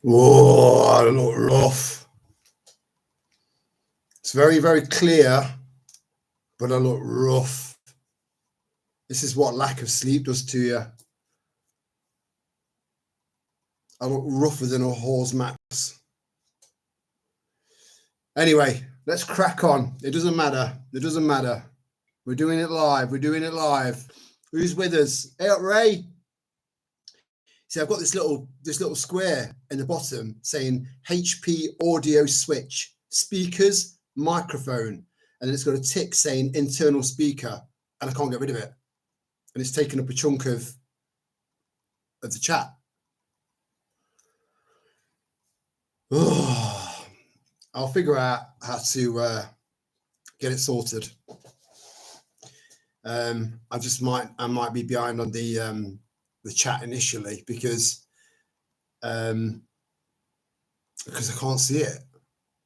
Oh, I look rough. It's very, very clear, but I look rough. This is what lack of sleep does to you. I look rougher than a whore's max. Anyway, let's crack on. It doesn't matter. It doesn't matter. We're doing it live. We're doing it live. Who's with us? Hey up, Ray. See, I've got this little square in the bottom saying HP audio switch, speakers, microphone, and then it's got a tick saying internal speaker, and I can't get rid of it. And it's taken up a chunk of the chat. Oh, I'll figure out how to get it sorted. I might be behind on the chat initially because I can't see it.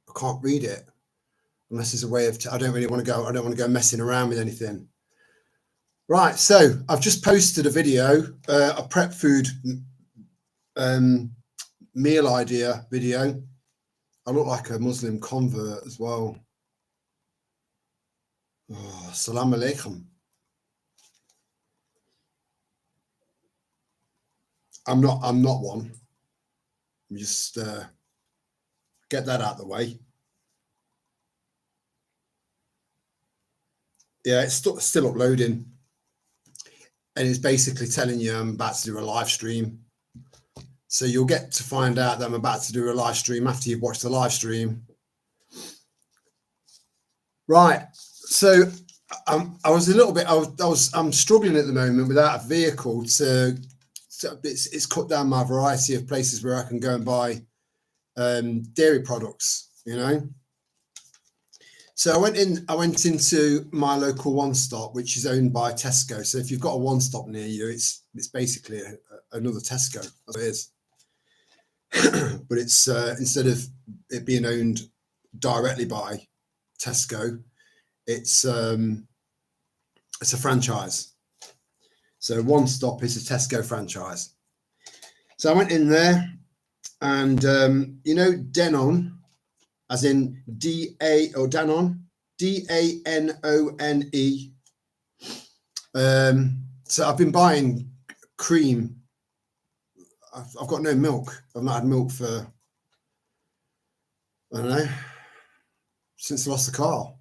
I can't read it unless there's a way of. I don't really want to go. I don't want to go messing around with anything. Right. So I've just posted a video, a prep food meal idea video. I look like a Muslim convert as well. Oh, Assalamu alaikum. I'm not one. Let me just get that out of the way. Yeah, it's still uploading. And it's basically telling you I'm about to do a live stream. So you'll get to find out that I'm about to do a live stream after you've watched the live stream. Right. So I'm struggling at the moment without a vehicle so it's cut down my variety of places where I can go and buy dairy products, you know. So I went into my local One Stop, which is owned by Tesco. So if you've got a One Stop near you, it's basically another Tesco, as it is. But it's instead of it being owned directly by Tesco, it's a franchise. So One Stop is a Tesco franchise. So I went in there, and you know Danone, as in Danone, D-A-N-O-N-E. So I've been buying cream. I've got no milk. I've not had milk for, I don't know, since I lost the car.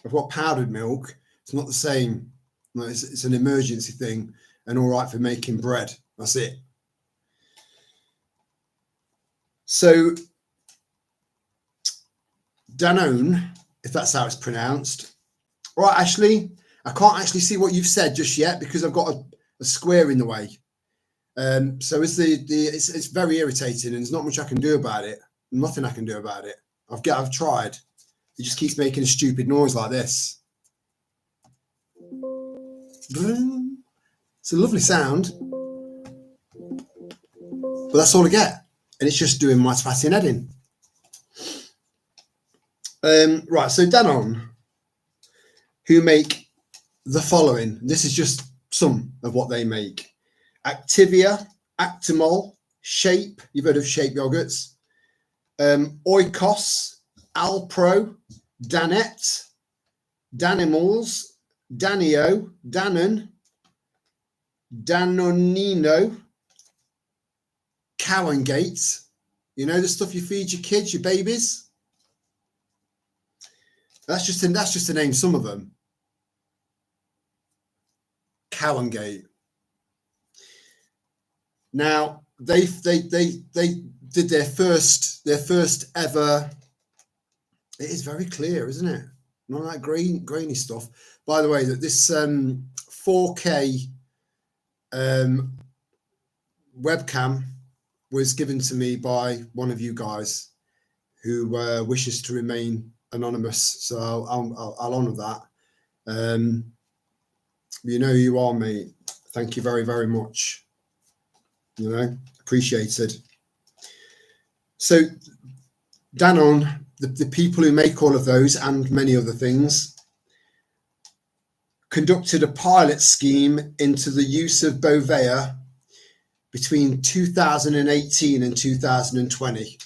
I've got powdered milk. It's not the same. No, it's an emergency thing and all right for making bread. That's it. So Danone, if that's how it's pronounced. Right, Ashley, I can't actually see what you've said just yet because I've got a square in the way. So it's very irritating and there's not much I can do about it. Nothing I can do about it. I've tried. It just keeps making a stupid noise like this. It's a lovely sound, but that's all I get, and it's just doing my twatting head in. Right, so Danone, who make the following. This is just some of what they make: Activia, Actimol, Shape. You've heard of Shape yogurts. Oikos, Alpro, Danette, Danimals, Danio, Danone, Danonino, Cow and Gate. You know the stuff you feed your kids, your babies. That's just to name some of them. Cow and Gate. Now they did their first ever. It is very clear, isn't it? None of that grainy stuff. By the way, that this 4K webcam was given to me by one of you guys who wishes to remain anonymous. So I'll honour that. You know who you are, mate. Thank you very, very much. You know, appreciated. So Danone, the people who make all of those and many other things, conducted a pilot scheme into the use of Bovea between 2018 and 2020.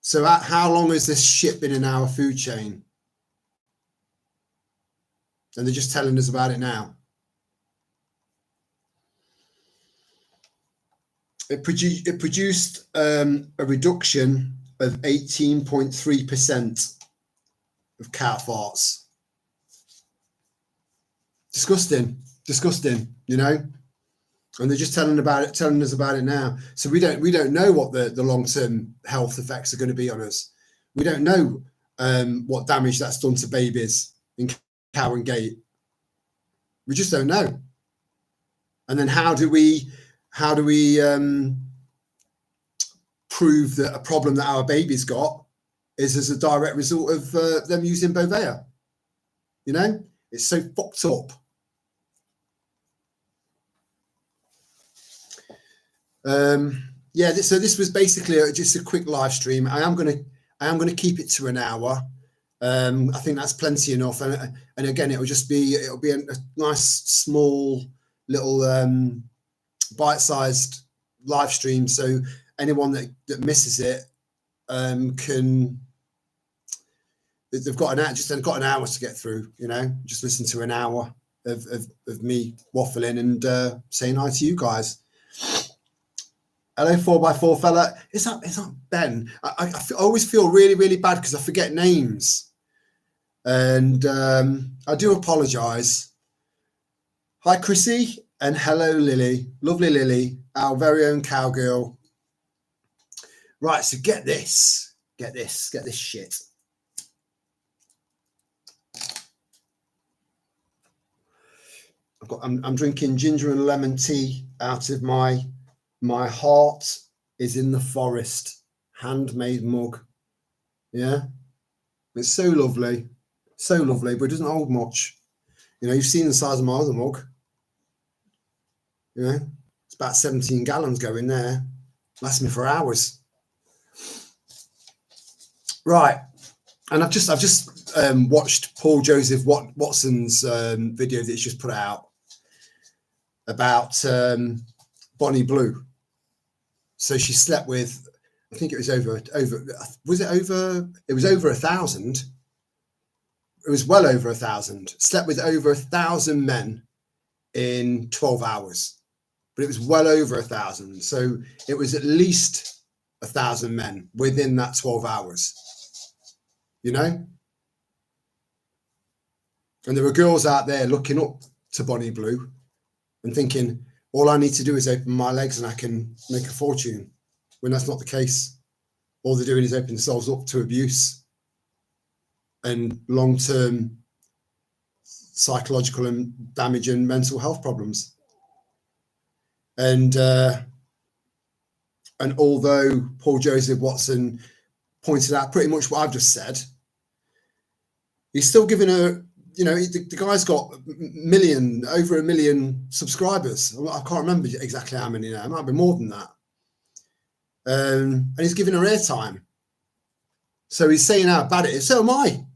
So how long has this shit been in our food chain? And they're just telling us about it now. It produced a reduction of 18.3% of cow farts. Disgusting, you know. And they're just telling us about it now. So we don't know what the long-term health effects are going to be on us. We don't know what damage that's done to babies in cow and gate. We just don't know. And then how do we prove that a problem that our baby's got is as a direct result of them using Bovea? You know, it's so fucked up. Yeah, so this was basically just a quick live stream. I am gonna keep it to an hour. I think that's plenty enough. And again, it'll be a nice small little bite-sized live stream. So anyone that misses it they've got an hour to get through. You know, just listen to an hour of me waffling and saying hi to you guys. Hello, 4x4 fella. Is that Ben? I always feel really, really bad because I forget names. And I do apologise. Hi, Chrissy. And hello, Lily. Lovely Lily, our very own cowgirl. Right, so get this shit. I'm drinking ginger and lemon tea out of my heart is in the forest handmade mug. Yeah, it's so lovely, but it doesn't hold much. You know, you've seen the size of my other mug. You know, it's about 17 gallons going there. Lasts me for hours. Right, and I've just watched Paul Joseph Watson's video that he's just put out about Bonnie Blue. So she slept with, I think it was over. Was it over? It was over 1,000. It was well over 1,000. Slept with over 1,000 men in 12 hours, but it was well over 1,000. So it was at least 1,000 men within that 12 hours. You know, and there were girls out there looking up to Bonnie Blue and thinking, all I need to do is open my legs and I can make a fortune, when that's not the case. All they're doing is opening themselves up to abuse and long-term psychological and damage and mental health problems. And although Paul Joseph Watson pointed out pretty much what I've just said, he's still giving her, you know, the guy's got over a million subscribers. I can't remember exactly how many now. It might be more than that. And he's giving her airtime. So he's saying how bad it is. So am I.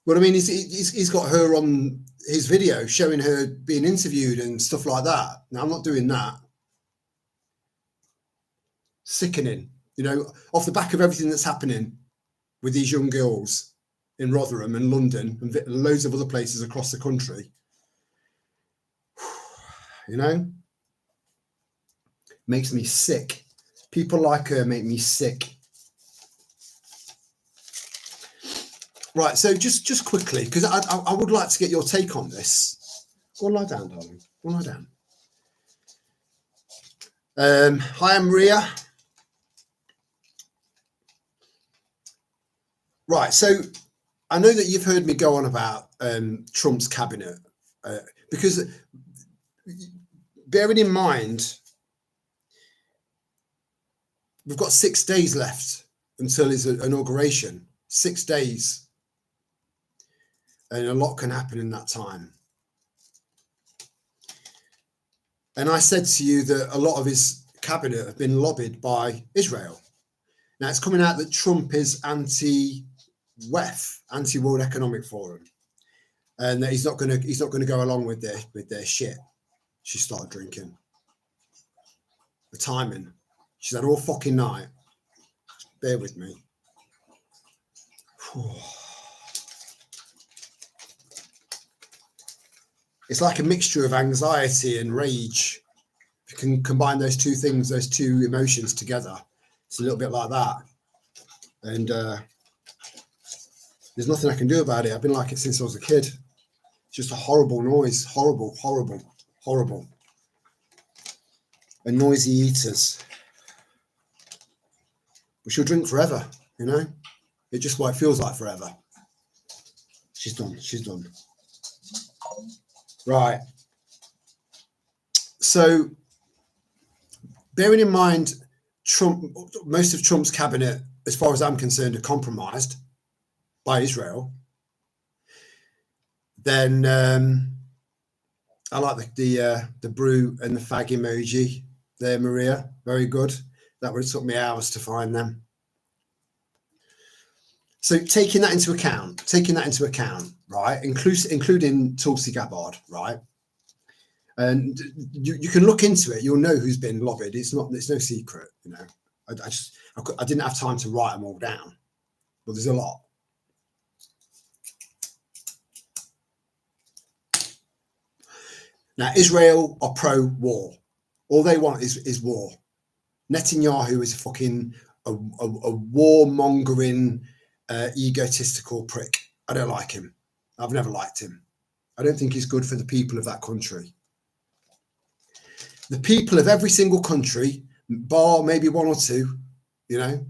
But I mean, he's got her on his video showing her being interviewed and stuff like that. Now, I'm not doing that. Sickening, you know, off the back of everything that's happening with these young girls in Rotherham and London and loads of other places across the country. You know, makes me sick. People like her make me sick. Right, so just quickly, because I would like to get your take on this. Go and lie down, darling. Go and lie down. Hi, I'm Ria. Right, so I know that you've heard me go on about Trump's cabinet, because bearing in mind, we've got 6 days left until his inauguration. 6 days. And a lot can happen in that time. And I said to you that a lot of his cabinet have been lobbied by Israel. Now it's coming out that Trump is anti-WEF, anti-World Economic Forum. and that he's not gonna go along with their shit. She started drinking. The timing. She's had all fucking night. Bear with me. It's like a mixture of anxiety and rage. If you can combine those two things, those two emotions together, it's a little bit like that. And there's nothing I can do about it. I've been like it since I was a kid. It's just a horrible noise. Horrible, horrible, horrible. And noisy eaters. But she'll drink forever, you know? It's just what it feels like forever. She's done. She's done. Right. So, bearing in mind, most of Trump's cabinet, as far as I'm concerned, are compromised by Israel. Then I like the brew and the fag emoji there, Maria. Very good. That would have took me hours to find them. So taking that into account, right, including Tulsi Gabbard, right, and you can look into it. You'll know who's been lobbied. It's no secret, you know. I didn't have time to write them all down, but there's a lot. Now, Israel are pro-war. All they want is war. Netanyahu is a warmongering, egotistical prick. I don't like him. I've never liked him. I don't think he's good for the people of that country. The people of every single country, bar maybe one or two, you know,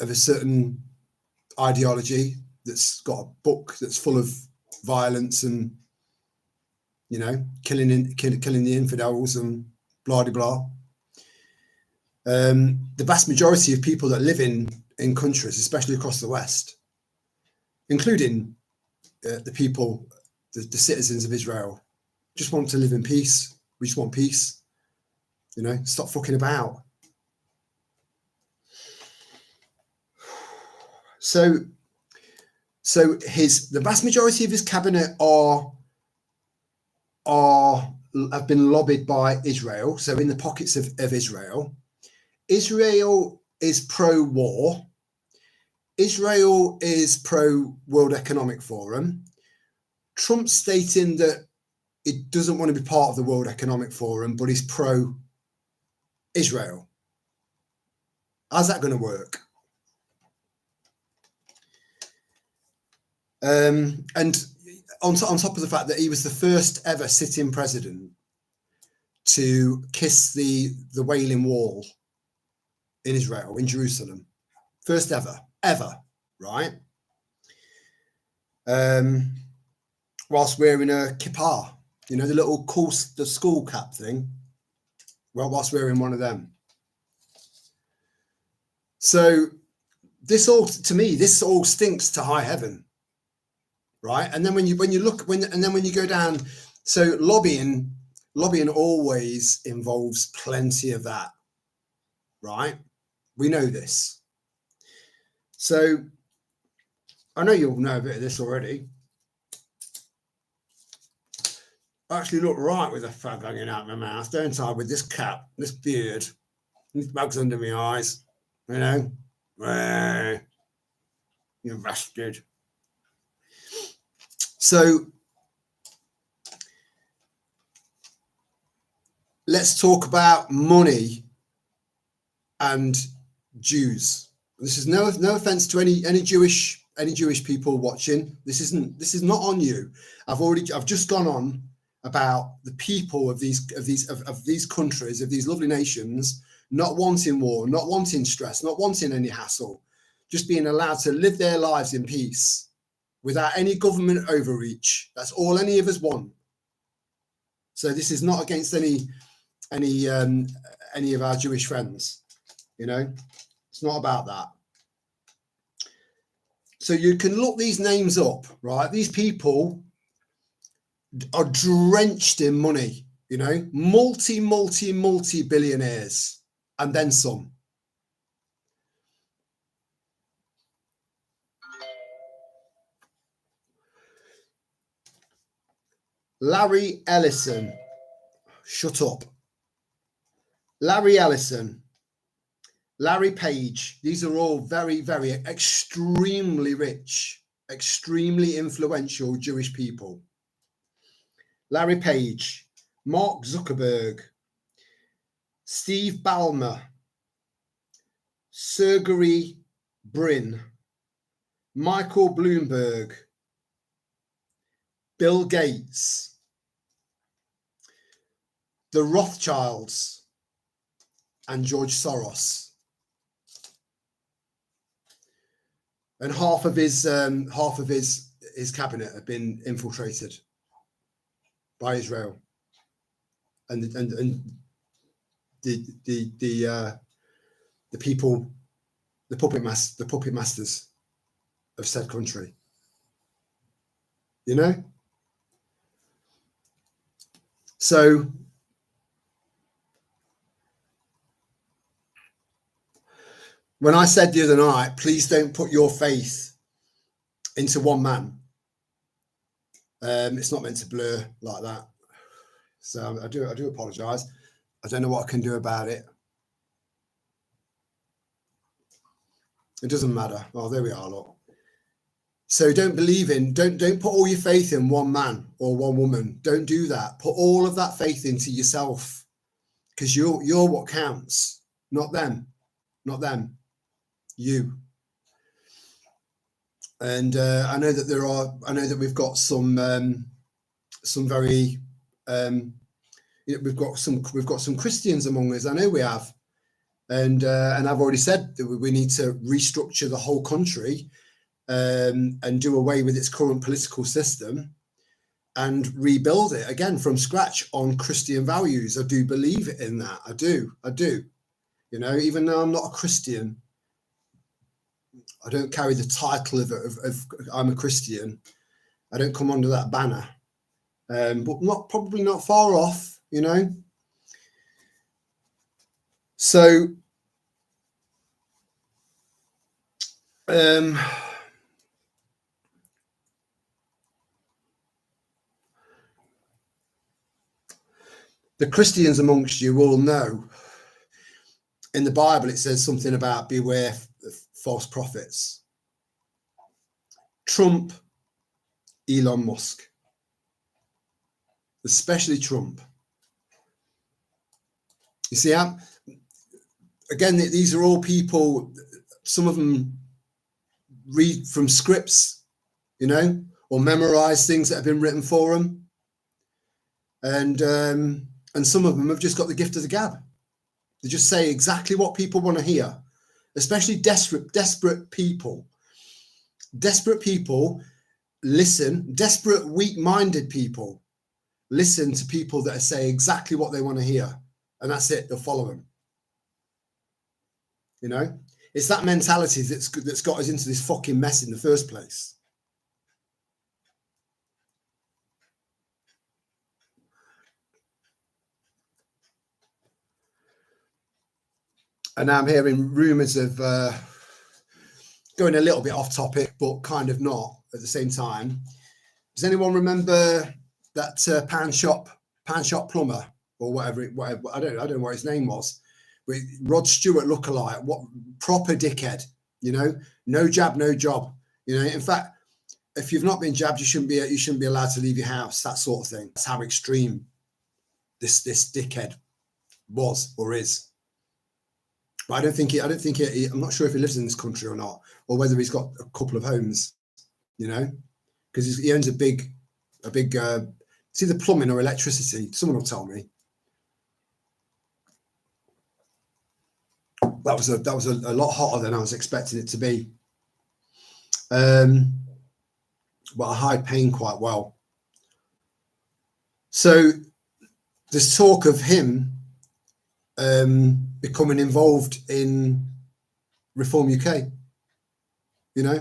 of a certain ideology that's got a book that's full of violence and, you know, killing the infidels and blah, blah, blah. The vast majority of people that live in countries, especially across the West, including the people, the citizens of Israel, just want to live in peace. We just want peace. You know, stop fucking about. So the vast majority of his cabinet have been lobbied by Israel. So in the pockets of Israel. Israel is pro-war. Israel is pro-World Economic Forum. Trump's stating that he doesn't want to be part of the World Economic Forum, but he's pro-Israel. How's that going to work? And on top of the fact that he was the first ever sitting president to kiss the Wailing Wall in Israel, in Jerusalem. First ever, right? Whilst wearing a kippah, you know, the school cap thing. Well, whilst wearing one of them. So this all stinks to high heaven, right? And then when you go down, so lobbying always involves plenty of that, right? We know this. So I know you'll know a bit of this already. I actually look right with a fag hanging out my mouth, don't I? With this cap, this beard, these bags under my eyes, you know? You bastard. So let's talk about money and Jews. This is no offense to any Jewish people watching. This is not on you. I've just gone on about the people of these countries, of these lovely nations, not wanting war, not wanting stress, not wanting any hassle, just being allowed to live their lives in peace without any government overreach. That's all any of us want. So this is not against any of our Jewish friends. You know, it's not about that. So you can look these names up, right? These people are drenched in money, you know, multi billionaires, and then some. Larry Ellison. Shut up. Larry Ellison. Larry Page. These are all very, very extremely rich, extremely influential Jewish people. Larry Page, Mark Zuckerberg, Steve Ballmer, Sergey Brin, Michael Bloomberg, Bill Gates, the Rothschilds, and George Soros. And half of his cabinet have been infiltrated by Israel, and the people, the puppet masters of said country. You know. So when I said the other night, please don't put your faith into one man. It's not meant to blur like that. So I do apologise. I don't know what I can do about it. It doesn't matter. Oh, there we are, look. So don't put all your faith in one man or one woman. Don't do that. Put all of that faith into yourself, because you're what counts, not them, you. And I know that we've got some very, we've got some Christians among us. I know we have, and I've already said that we need to restructure the whole country, and do away with its current political system and rebuild it again from scratch on Christian values. I do believe in that. I do. You know, even though I'm not a Christian, I don't carry the title of I'm a Christian. I don't come under that banner, but probably not far off, you know. So, the Christians amongst you will know, in the Bible, it says something about beware of false prophets. Trump, Elon Musk, especially Trump. You see, again, these are all people, some of them read from scripts, you know, or memorize things that have been written for them. And some of them have just got the gift of the gab. They just say exactly what people want to hear, especially desperate people. Desperate people listen, desperate, weak-minded people listen to people that say exactly what they want to hear. And that's it, they'll follow them. You know, it's that mentality that's got us into this fucking mess in the first place. And now I'm hearing rumours of going a little bit off topic, but kind of not at the same time. Does anyone remember that pan shop plumber or whatever? I don't know what his name was. With Rod Stewart lookalike, what proper dickhead, you know? No jab, no job. You know, in fact, if you've not been jabbed, you shouldn't be allowed to leave your house. That sort of thing. That's how extreme this dickhead was or is. But I don't think I'm not sure if he lives in this country or not, or whether he's got a couple of homes, you know, because he owns a big, it's either plumbing or electricity. Someone will tell me. That was a lot hotter than I was expecting it to be. But I hide pain quite well. So there's talk of him becoming involved in Reform UK, you know,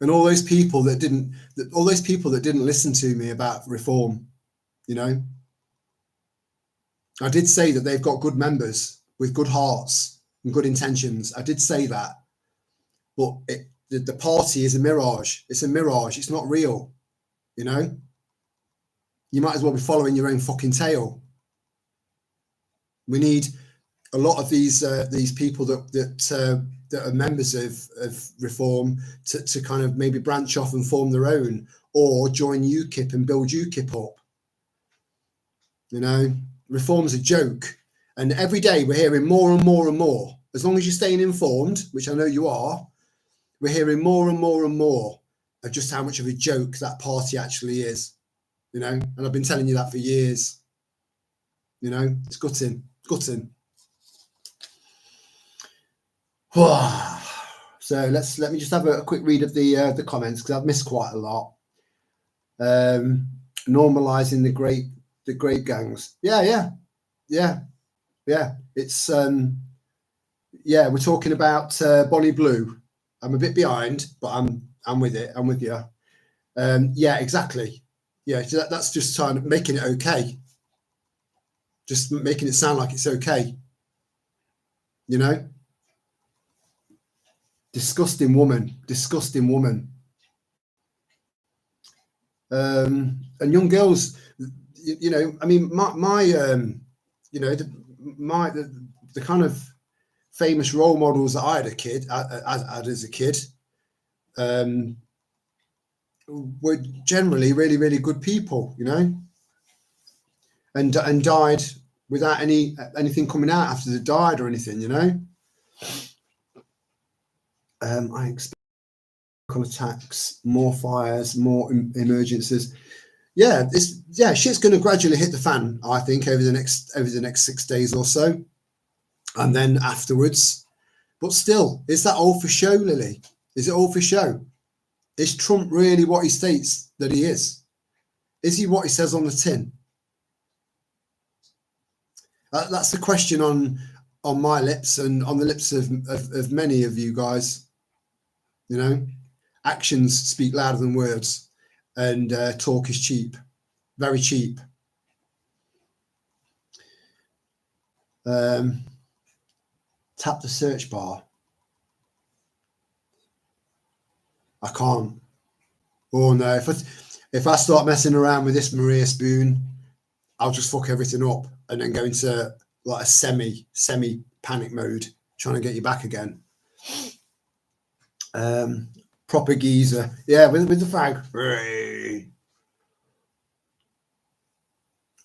and all those people that didn't listen to me about Reform, you know. I did say that they've got good members with good hearts and good intentions. I did say that, but the party is a mirage. It's a mirage. It's not real, you know. You might as well be following your own fucking tail. We need a lot of these people that are members of Reform to kind of maybe branch off and form their own, or join UKIP and build UKIP up. You know, Reform's a joke, and every day we're hearing more and more and more. As long as you're staying informed, which I know you are, we're hearing more and more and more of just how much of a joke that party actually is. You know, and I've been telling you that for years. You know, it's gutting. So let me just have a quick read of the comments, because I've missed quite a lot. Normalizing the great gangs. Yeah. It's we're talking about Bonnie Blue. I'm a bit behind, but I'm with it. I'm with you. Yeah, exactly. Yeah, so that's just kind of making it okay. Just making it sound like it's okay. You know? Disgusting woman. And young girls, you know, I mean, my you know, the kind of famous role models that I had as a kid were generally really, really good people, you know, and died without anything coming out after they died or anything, you know. I expect attacks, more fires, more emergencies. Yeah, shit's going to gradually hit the fan, I think, over the next 6 days or so, and then afterwards. But still, is that all for show, Lily? Is it all for show? Is Trump really what he states that he is? Is he what he says on the tin? That's the question on my lips and on the lips of many of you guys. You know, actions speak louder than words, and talk is cheap, very cheap. Tap the search bar. I can't. Oh no! If I start messing around with this Maria spoon, I'll just fuck everything up and then go into like a semi panic mode, trying to get you back again. Proper geezer, yeah, with the fag.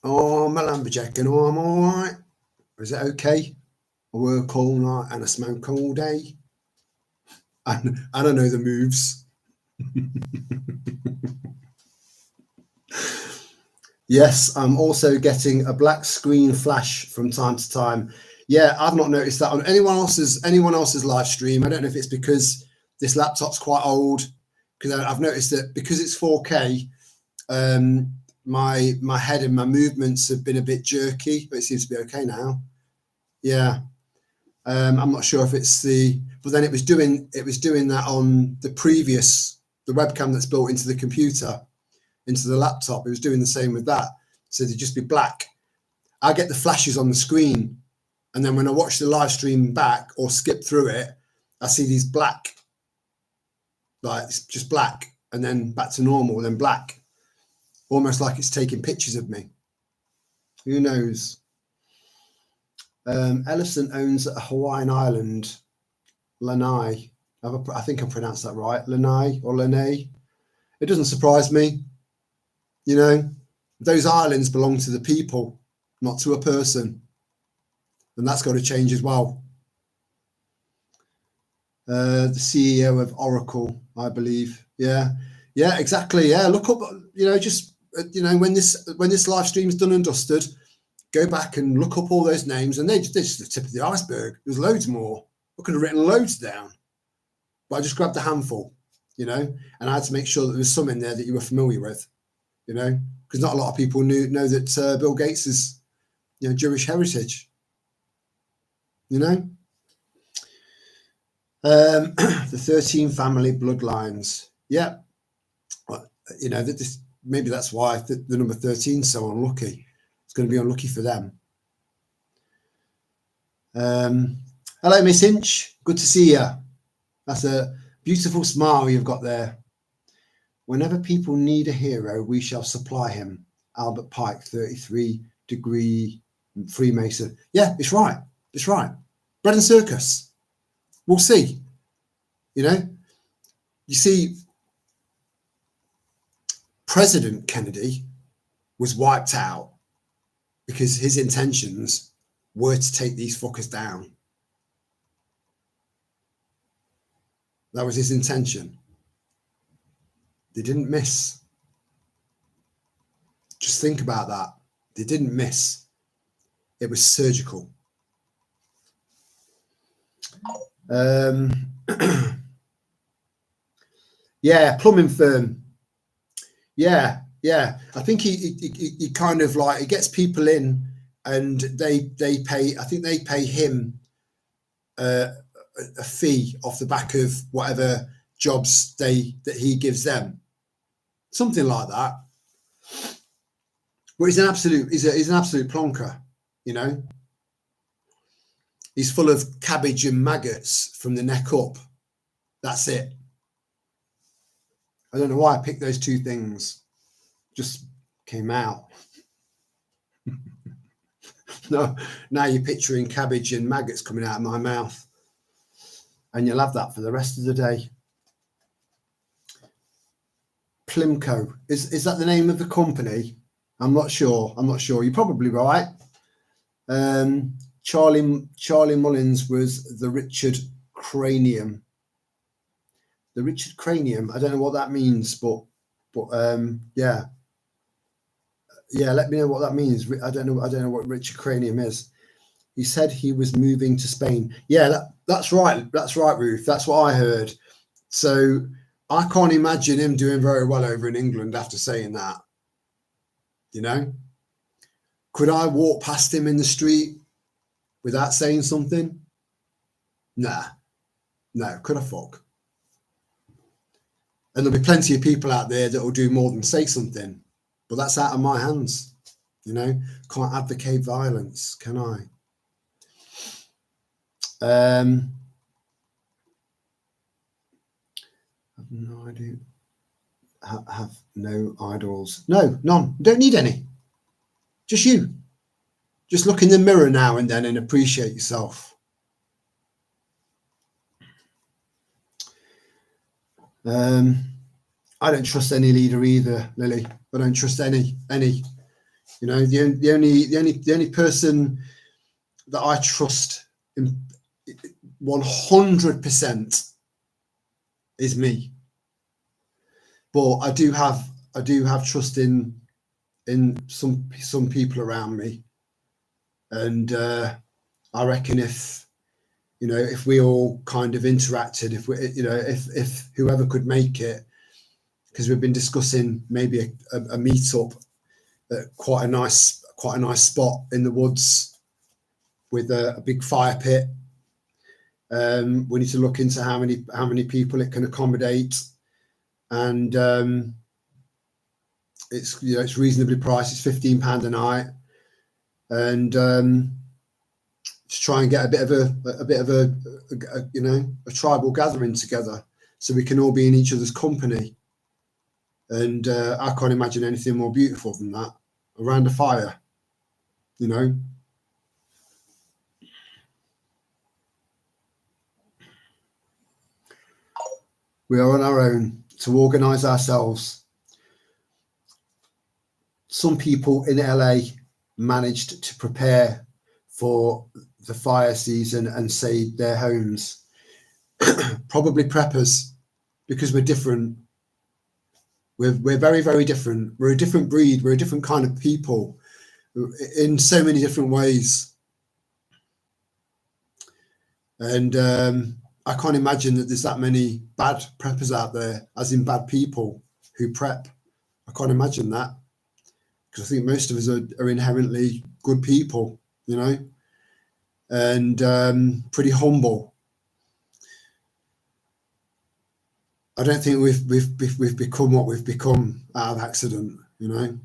Oh, my lumberjack, and I'm all right. Is it okay? I work all night and I smoke all day. And I don't know the moves. Yes, I'm also getting a black screen flash from time to time. Yeah, I've not noticed that on anyone else's live stream. I don't know if it's because this laptop's quite old, because I've noticed that because it's 4K, my head and my movements have been a bit jerky, but it seems to be okay now. Yeah. I'm not sure if it's but then it was doing that on the webcam that's built into the computer, into the laptop. It was doing the same with that. So they'd just be black. I get the flashes on the screen, and then when I watch the live stream back or skip through it, I see these black, like it's just black, and then back to normal, then black, almost like it's taking pictures of me. Who knows? Ellison owns a Hawaiian island, Lanai. I think I pronounced that right, Lanai or Lanai. It doesn't surprise me. You know, those islands belong to the people, not to a person, and that's got to change as well. The CEO of Oracle, I believe. Yeah, exactly. Yeah, look up. You know, just when this live stream is done and dusted, go back and look up all those names, and they're just the tip of the iceberg. There's loads more. I could have written loads down, but I just grabbed a handful, you know, and I had to make sure that there was some in there that you were familiar with, you know, because not a lot of people know that Bill Gates is, you know, Jewish heritage, you know. The 13 family bloodlines. Yeah, you know, maybe that's why the number 13 is so unlucky. It's going to be unlucky for them. Hello, Miss Hinch. Good to see you. That's a beautiful smile you've got there. Whenever people need a hero, we shall supply him. Albert Pike, 33-degree Freemason. Yeah, it's right. It's right. Bread and circus. We'll see. You know, you see, President Kennedy was wiped out because his intentions were to take these fuckers down. That was his intention. They didn't miss. Just think about that. They didn't miss. It was surgical. Yeah, plumbing firm. Yeah. I think he kind of like, he gets people in, and they pay. I think they pay him a fee off the back of whatever jobs that he gives them, something like that. But he's an absolute plonker, you know. He's full of cabbage and maggots from the neck up. That's it. I don't know why I picked those two things. Just came out. No, now you're picturing cabbage and maggots coming out of my mouth, and you'll have that for the rest of the day. Plimco, is that the name of the company? I'm not sure. You're probably right. Charlie Mullins was the Richard Cranium. The Richard Cranium. I don't know what that means, but yeah. Let me know what that means. I don't know what Richard Cranium is. He said he was moving to Spain. Yeah, that's right. That's right, Ruth. That's what I heard. So I can't imagine him doing very well over in England after saying that. You know, could I walk past him in the street without saying something? Nah, no. Could I fuck? And there'll be plenty of people out there that will do more than say something, but that's out of my hands. You know, can't advocate violence, can I? I have no idea. Have no idols. No, none. Don't need any. Just you. Just look in the mirror now and then and appreciate yourself. I don't trust any leader either, Lily. I don't trust any. You know, the only person that I trust in 100% is me. But I do have trust in some people around me, and I reckon if we all kind of interacted, if whoever could make it, because we've been discussing maybe a meetup at quite a nice spot in the woods with a big fire pit. We need to look into how many people it can accommodate. And it's reasonably priced. It's £15 a night, and to try and get a bit of a tribal gathering together, so we can all be in each other's company. And I can't imagine anything more beautiful than that, around a fire, you know. We are on our own to organise ourselves. Some people in LA managed to prepare for the fire season and save their homes. Probably preppers, because we're different. We're very, very different. We're a different breed. We're a different kind of people in so many different ways. And I can't imagine that there's that many bad preppers out there, as in bad people who prep. I can't imagine that, because I think most of us are inherently good people, you know, and pretty humble. I don't think we've become what we've become out of accident, you know.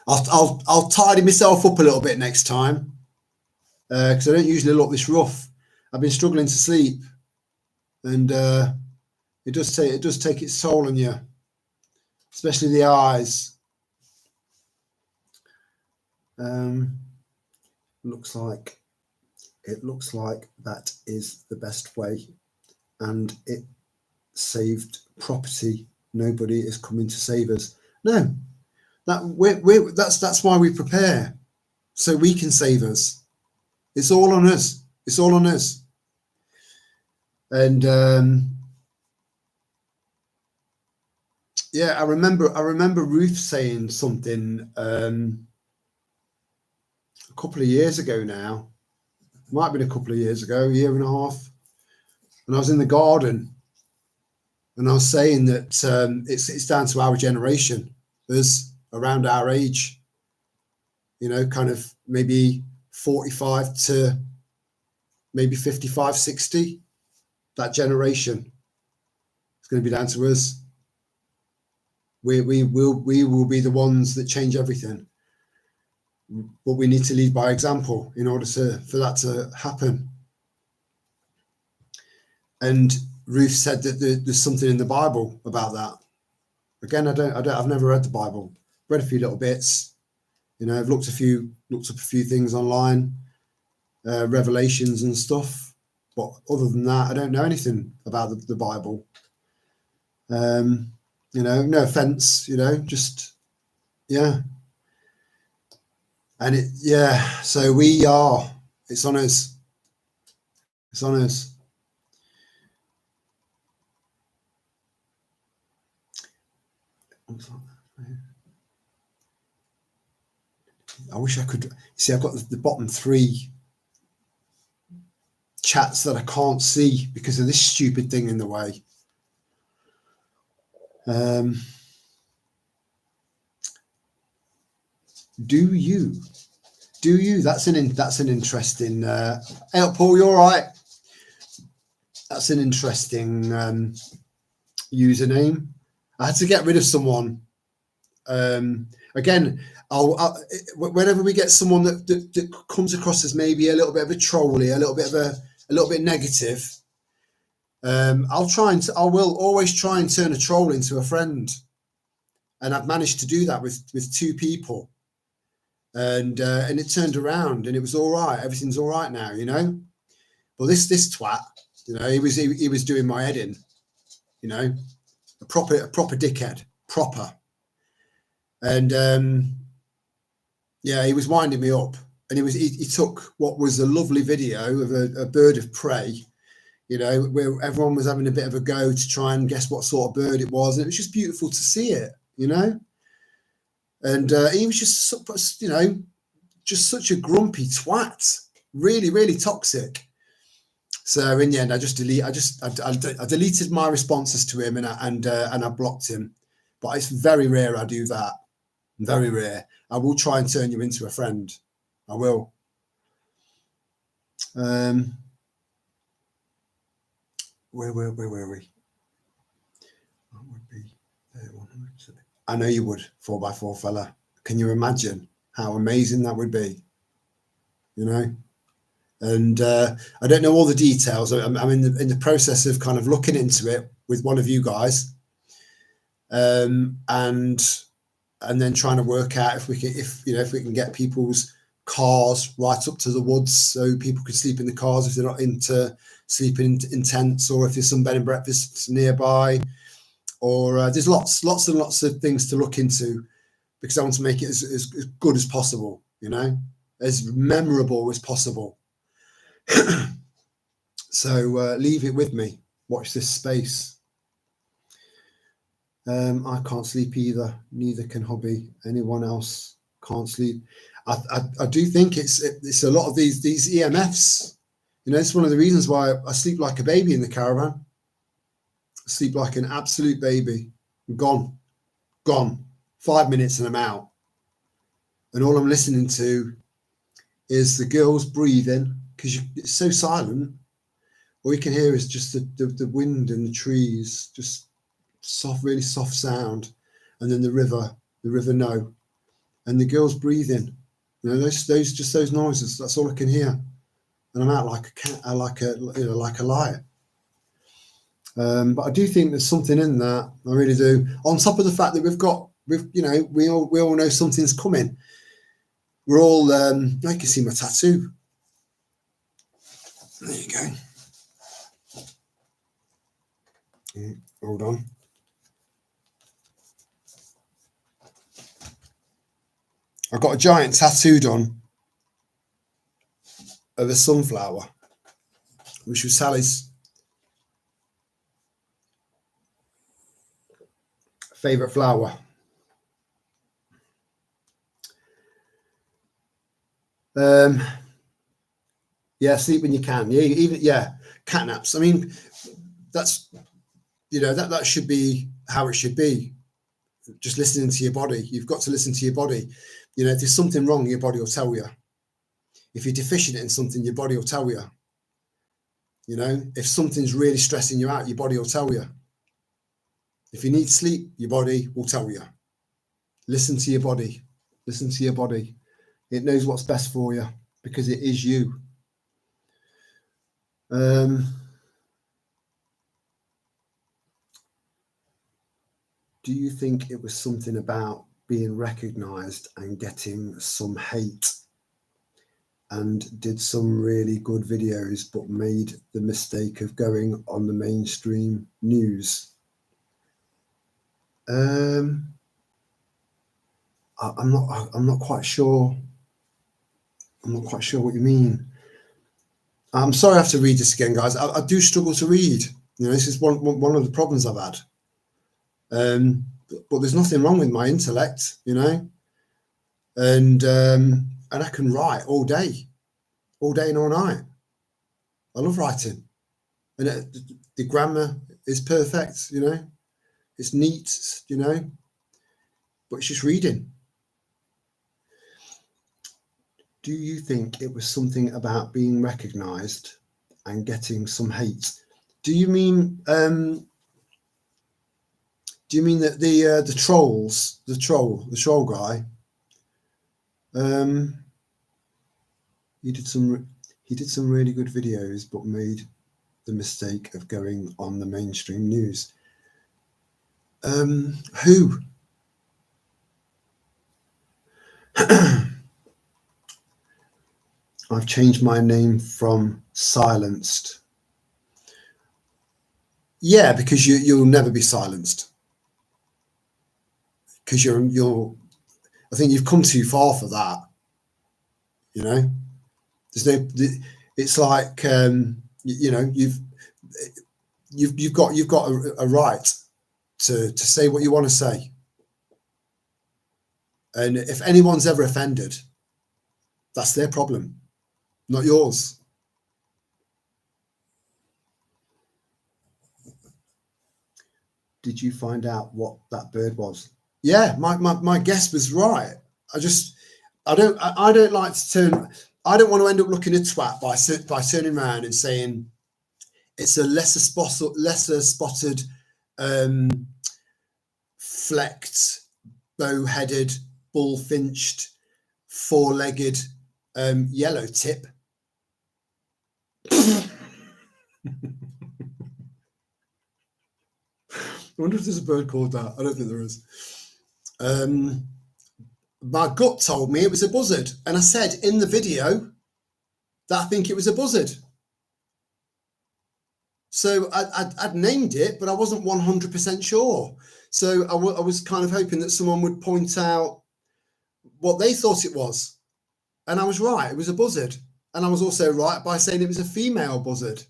I'll tidy myself up a little bit next time, because I don't usually look this rough. I've been struggling to sleep, and it does take its toll on you. especially the eyes. Looks like that is the best way, and it saved property. Nobody is coming to save us. No, that's why we prepare, so we can save us. It's all on us. It's all on us. And yeah, I remember Ruth saying something a couple of years ago now. Might have been a couple of years ago, a year and a half. And I was in the garden, and I was saying that it's down to our generation, us around our age, you know, kind of maybe 45 to maybe 55, 60. That generation. It's going to be down to us. We will be the ones that change everything. But we need to lead by example in order for that to happen. And Ruth said that there's something in the Bible about that. Again, I've never read the Bible. Read a few little bits. You know, I've looked up a few things online, Revelations and stuff. But other than that, I don't know anything about the Bible. You know, no offense, you know, just, yeah. And so it's on us. It's on us. I wish I could see. I've got the bottom 3 chats that I can't see because of this stupid thing in the way. Do you? That's an interesting. Hey, Paul, you're all right. That's an interesting username. I had to get rid of someone. Again, whenever we get someone that comes across as maybe a little bit of a trolly, a little bit negative, I will always try and turn a troll into a friend, and I've managed to do that with 2 people, and it turned around, and it was all right. Everything's all right now, you know. Well, this twat, you know, he was doing my head in, you know, a proper dickhead, proper. And yeah, he was winding me up, and he took what was a lovely video of a bird of prey, you know, where everyone was having a bit of a go to try and guess what sort of bird it was, and it was just beautiful to see it, you know. And he was just, you know, just such a grumpy twat, really, really toxic. So in the end, I deleted my responses to him, and I blocked him. But it's very rare I do that. Very rare. I will try and turn you into a friend. I will. Where were we? That would be there. I know you would, 4x4 fella. Can you imagine how amazing that would be? You know. And I don't know all the details. I'm in the process of kind of looking into it with one of you guys, and then trying to work out if we can get people's cars right up to the woods, so people could sleep in the cars if they're not into sleeping in tents, or if there's some bed and breakfasts nearby, or there's lots and lots of things to look into, because I want to make it as good as possible, you know, as memorable as possible. So leave it with me. Watch this space. I can't sleep either. Neither can Hobby. Anyone else can't sleep? I do think it's a lot of these EMFs. You know, it's one of the reasons why I sleep like a baby in the caravan. I sleep like an absolute baby. I'm gone. 5 minutes and I'm out. And all I'm listening to is the girls breathing, because it's so silent. All you can hear is just the wind and the trees, just soft, really soft sound, and then the river no, and the girls breathing. You know, those noises. That's all I can hear, and I'm out like a cat, like a lion. But I do think there's something in that. I really do. On top of the fact that we all know something's coming. We're all. I can see my tattoo. There you go. Hold on. I got a giant tattoo done of a sunflower, which was Sally's favourite flower. Yeah, sleep when you can. Yeah, cat naps. I mean, that's that should be how it should be. Just listening to your body. You've got to listen to your body. If there's something wrong, your body will tell you. If you're deficient in something, your body will tell you. If something's really stressing you out, your body will tell you. If you need sleep, your body will tell you. Listen to your body. Listen to your body. It knows what's best for you because it is you. Do you think it was something about being recognised and getting some hate, and did some really good videos but made the mistake of going on the mainstream news? I'm not quite sure. I'm not quite sure what you mean. I'm sorry I have to read this again, guys. I do struggle to read. This is one of the problems I've had. But there's nothing wrong with my intellect, and I can write all day and all night. I love writing, and the grammar is perfect, it's neat, but it's just reading. Do you think it was something about being recognised and getting some hate? Do you mean that the troll guy? He did some really good videos, but made the mistake of going on the mainstream news. Who? I've changed my name from Silenced. Yeah, because you'll never be silenced. Because you're. I think you've come too far for that. There's no. It's like you've got a right to say what you want to say, and if anyone's ever offended, that's their problem, not yours. Did you find out what that bird was? Yeah, my guess was right. I don't like to turn. I don't want to end up looking a twat by turning around and saying it's a lesser spotted, flecked, bow-headed, bullfinched, four-legged yellow tip. I wonder if there's a bird called that. I don't think there is. My gut told me it was a buzzard, and I said in the video that I think it was a buzzard. So I'd named it, but I wasn't 100% sure. So I was kind of hoping that someone would point out what they thought it was, and I was right. It was a buzzard, and I was also right by saying it was a female buzzard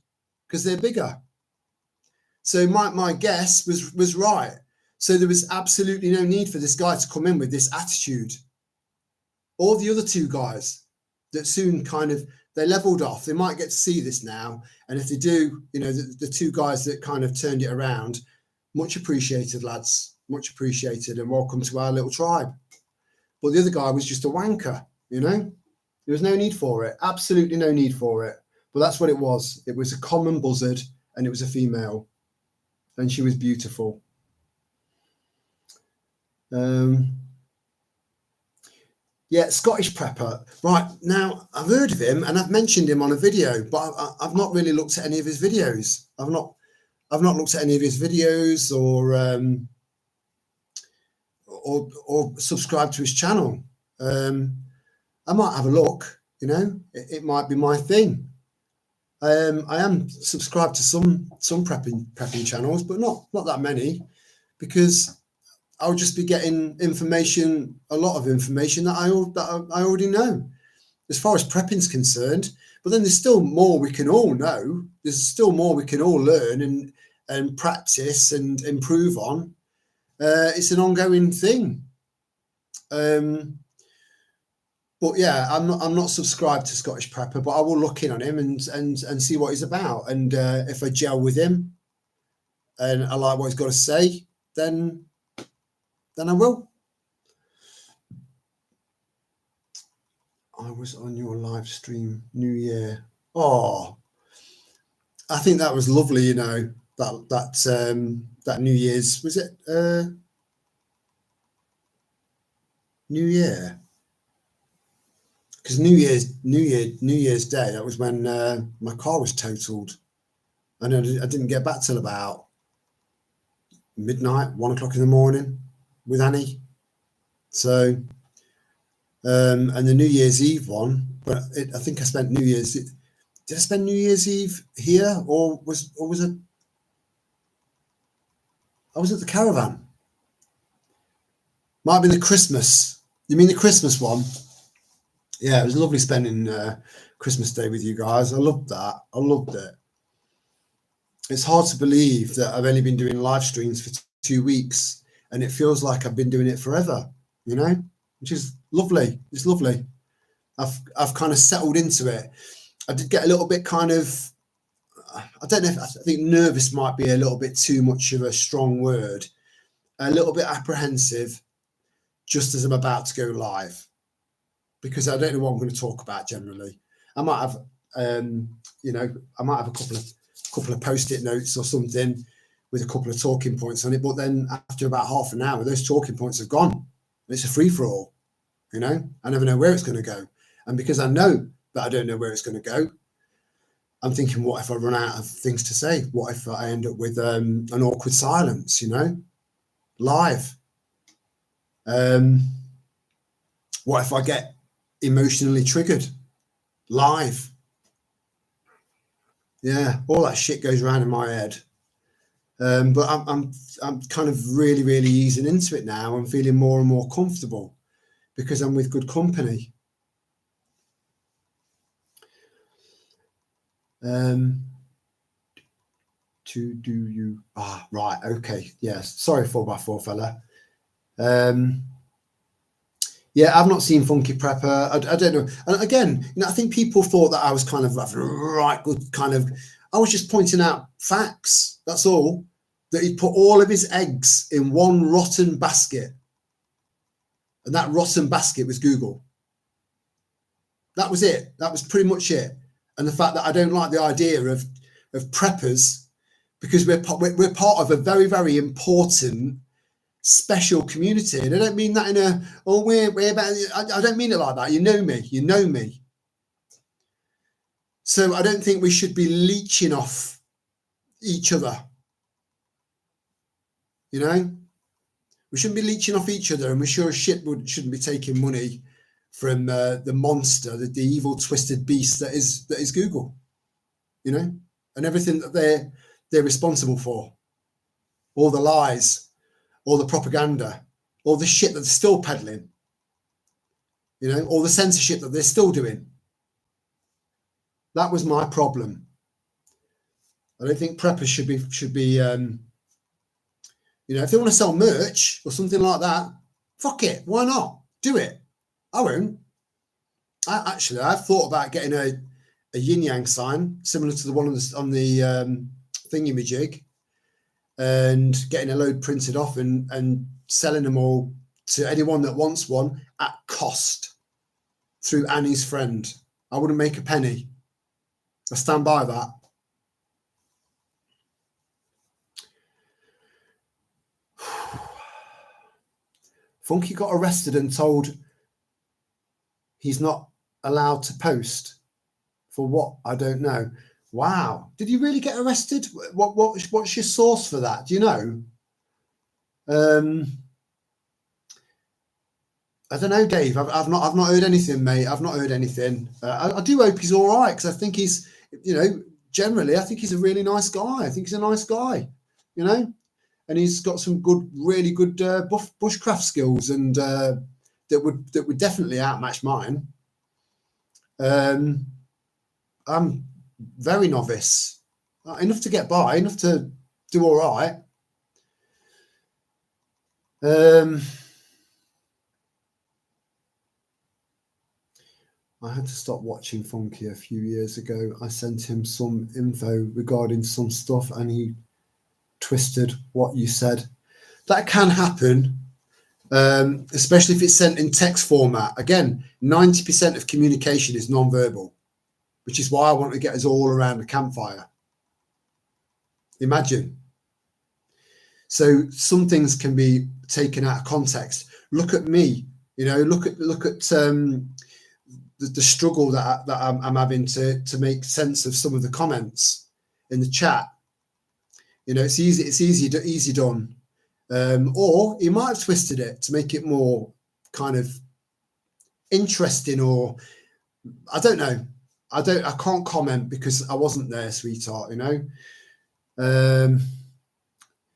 because they're bigger. So my guess was right. So there was absolutely no need for this guy to come in with this attitude. All the other two guys that soon they leveled off. They might get to see this now. And if they do, the two guys that kind of turned it around, much appreciated, lads. Much appreciated, and welcome to our little tribe. But the other guy was just a wanker, There was no need for it. Absolutely no need for it. But that's what it was. It was a common buzzard, and it was a female. And she was beautiful. Yeah, Scottish prepper. Right, now I've heard of him and I've mentioned him on a video, but I've not really looked at any of his videos. I've not looked at any of his videos or subscribed to his channel. I might have a look, you know, it might be my thing. I am subscribed to some prepping channels, but not that many, because I'll just be getting information, a lot of information that I already know as far as prepping's concerned. But then there's still more we can all know. There's still more we can all learn and practice and improve on. It's an ongoing thing. But yeah, I'm not subscribed to Scottish Prepper, but I will look in on him and see what he's about. And if I gel with him and I like what he's got to say, then I will. I was on your live stream New Year. Oh, I think that was lovely. You know, that New Year's, was it New Year? Because New Year's Day, that was when my car was totaled, and I didn't get back till about midnight, 1 o'clock in the morning with Annie. So, and the New Year's Eve one, but I think I spent New Year's. Did I spend New Year's Eve here, or was it? I was at the caravan. Might have been the Christmas. You mean the Christmas one? Yeah, it was lovely spending Christmas Day with you guys. I loved that. I loved it. It's hard to believe that I've only been doing live streams for 2 weeks, and it feels like I've been doing it forever, you know, which is lovely. It's lovely. I've kind of settled into it. I did get a little bit kind of, I don't know if, I think nervous might be a little bit too much of a strong word, a little bit apprehensive just as I'm about to go live, because I don't know what I'm going to talk about generally. I might have, you know, I might have a couple of post-it notes or something with a couple of talking points on it, but then after about half an hour, those talking points have gone. It's a free-for-all, you know. I never know where it's going to go, and because I know that I don't know where it's going to go, I'm thinking, what if I run out of things to say? What if I end up with an awkward silence, you know, live? What if I get emotionally triggered live? Yeah, all that shit goes around in my head. But I'm kind of really easing into it now. I'm feeling more and more comfortable because I'm with good company. To do you right, okay, yes, sorry, 4x4 fella. Yeah, I've not seen Funky Prepper. I don't know. And again, you know, I think people thought that I was kind of right good kind of. I was just pointing out facts. That's all. That he'd put all of his eggs in one rotten basket, and that rotten basket was Google. That was it. That was pretty much it. And the fact that I don't like the idea of preppers, because we're part of a very important special community. And I don't mean that in a, oh, we're about, I don't mean it like that. You know me. So I don't think we should be leeching off each other. You know, we shouldn't be leeching off each other, and we sure as shit shouldn't be taking money from the monster, the evil, twisted beast that is Google. You know, and everything that they're responsible for, all the lies, all the propaganda, all the shit that they're still peddling, you know, all the censorship that they're still doing. That was my problem. I don't think preppers should be, you know, if they want to sell merch or something like that, fuck it, why not? Do it. I won't. I've thought about getting a yin yang sign similar to the one on the thingamajig, and getting a load printed off and selling them all to anyone that wants one at cost through Annie's friend. I wouldn't make a penny. I stand by that. Funky got arrested and told he's not allowed to post for what? I don't know. Wow. Did he really get arrested? What's your source for that? Do you know? I don't know, Dave. I've not heard anything, mate. I've not heard anything. I do hope he's all right, because I think he's, generally, I think he's a really nice guy. I think he's a nice guy, and he's got some really good bushcraft skills, and that would definitely outmatch mine. I'm very novice, enough to get by, enough to do all right. I had to stop watching Funky a few years ago. I sent him some info regarding some stuff, and he twisted what you said. That can happen, especially if it's sent in text format. Again, 90% of communication is non-verbal, which is why I want to get us all around the campfire. Imagine. So some things can be taken out of context. Look at me, look at the struggle that I'm having to make sense of some of the comments in the chat. It's easy done. Or he might have twisted it to make it more kind of interesting, or I don't know. I can't comment because I wasn't there, sweetheart.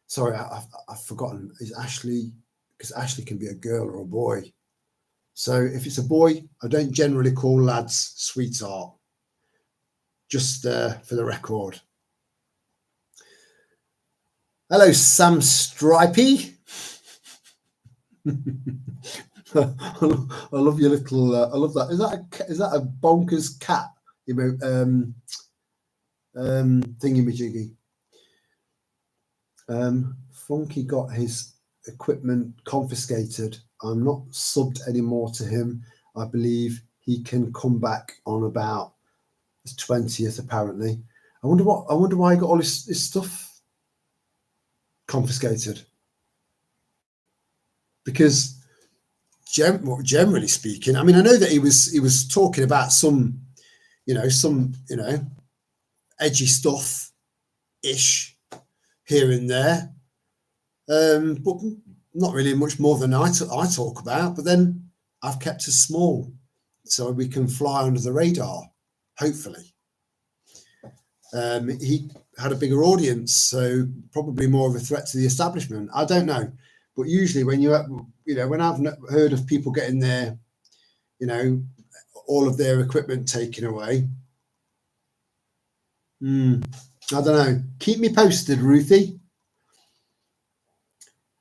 Sorry, I've forgotten. Is Ashley, because Ashley can be a girl or a boy. So if it's a boy, I don't generally call lads sweetheart. Just for the record. Hello, Sam Stripey. I love your little. I love that. Is that a bonkers cat? Thingy-majiggy. Funky got his equipment confiscated. I'm not subbed anymore to him. I believe he can come back on about the 20th, apparently. I wonder why he got all his stuff confiscated. Because generally speaking, I mean, I know that he was talking about some edgy stuff ish here and there, but not really much more than I talk about. But then I've kept us small so we can fly under the radar, hopefully. He had a bigger audience, so probably more of a threat to the establishment. I don't know, but usually when when I've heard of people getting their, all of their equipment taken away, I don't know. Keep me posted, Ruthie.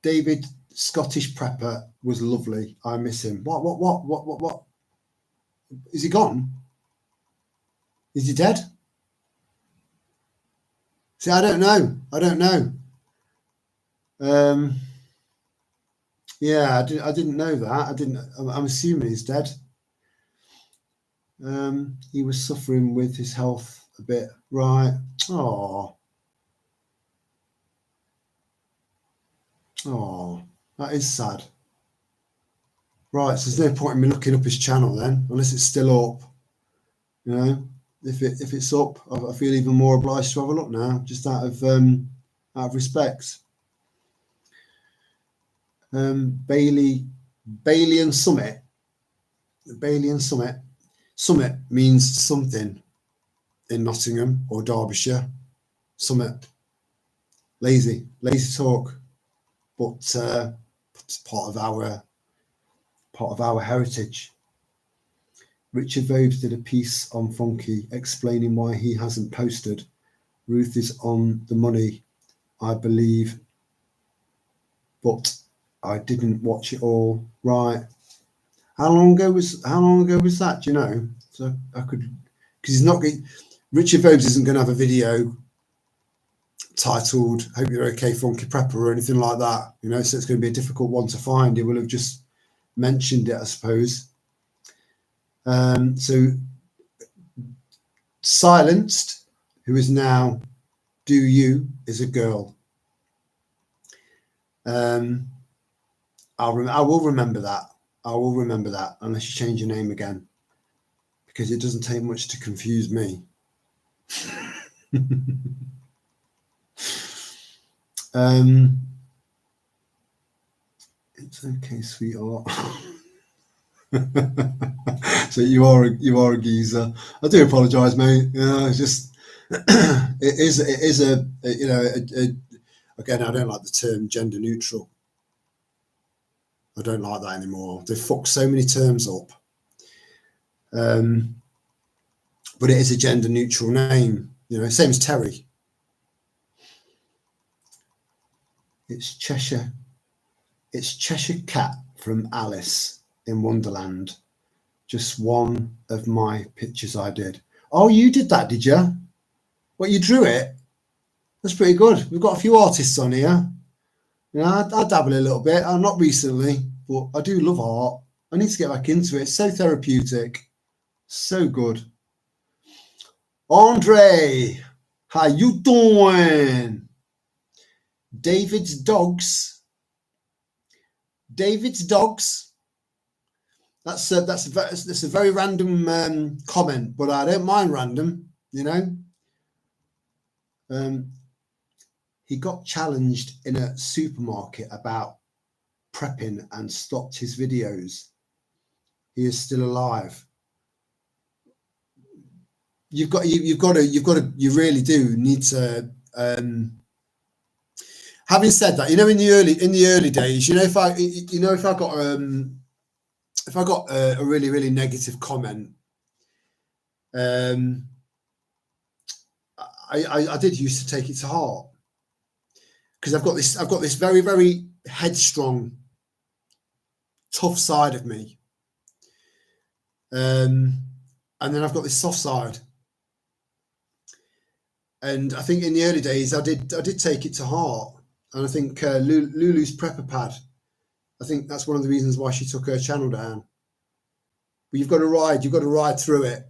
David, Scottish prepper, was lovely. I miss him. What? Is he gone? Is he dead? See, I don't know. Yeah, I didn't know that. I'm assuming he's dead. He was suffering with his health a bit, right? Oh, that is sad. Right, so there's no point in me looking up his channel then, unless it's still up. If it's up, I feel even more obliged to have a look now, just out of respect. Bailey and Summit. Bailey and Summit. Summit means something in Nottingham or Derbyshire. Summit. Lazy talk, but it's part of our heritage. Richard Vobes did a piece on Funky explaining why he hasn't posted. Ruth is on the money, I believe, but I didn't watch it all. Right. How long ago was that? Do you know? So I could, because he's not going. Richard Vobes isn't going to have a video titled "Hope You're Okay, Funky Prepper" or anything like that. So it's going to be a difficult one to find. He will have just mentioned it, I suppose. So Silenced, who is now Do You, is a girl. I will remember that. Unless you change your name again, because it doesn't take much to confuse me. It's okay, sweetheart. So you are a geezer. I do apologise, mate. It's just it is a you know again, I don't like the term gender neutral. I don't like that anymore. They've fucked so many terms up. But it is a gender neutral name, same as Terry. It's Cheshire Cat from Alice in Wonderland. Just one of my pictures I did. Oh, you did that, did you? What, you drew it? That's pretty good. We've got a few artists on here. I dabble a little bit. Not recently, but I do love art. I need to get back into it. It's so therapeutic. So good. Andre, how you doing? David's dogs. That's a very random comment, but I don't mind random. He got challenged in a supermarket about prepping and stopped his videos. He is still alive. You really do need to. Having said that, in the early days, if I got a really, really negative comment, I did used to take it to heart, because I've got this very, very headstrong, tough side of me, and then I've got this soft side. And I think in the early days, I did take it to heart. And I think Lulu's Prepper Pad, I think that's one of the reasons why she took her channel down. But you've got to ride through it,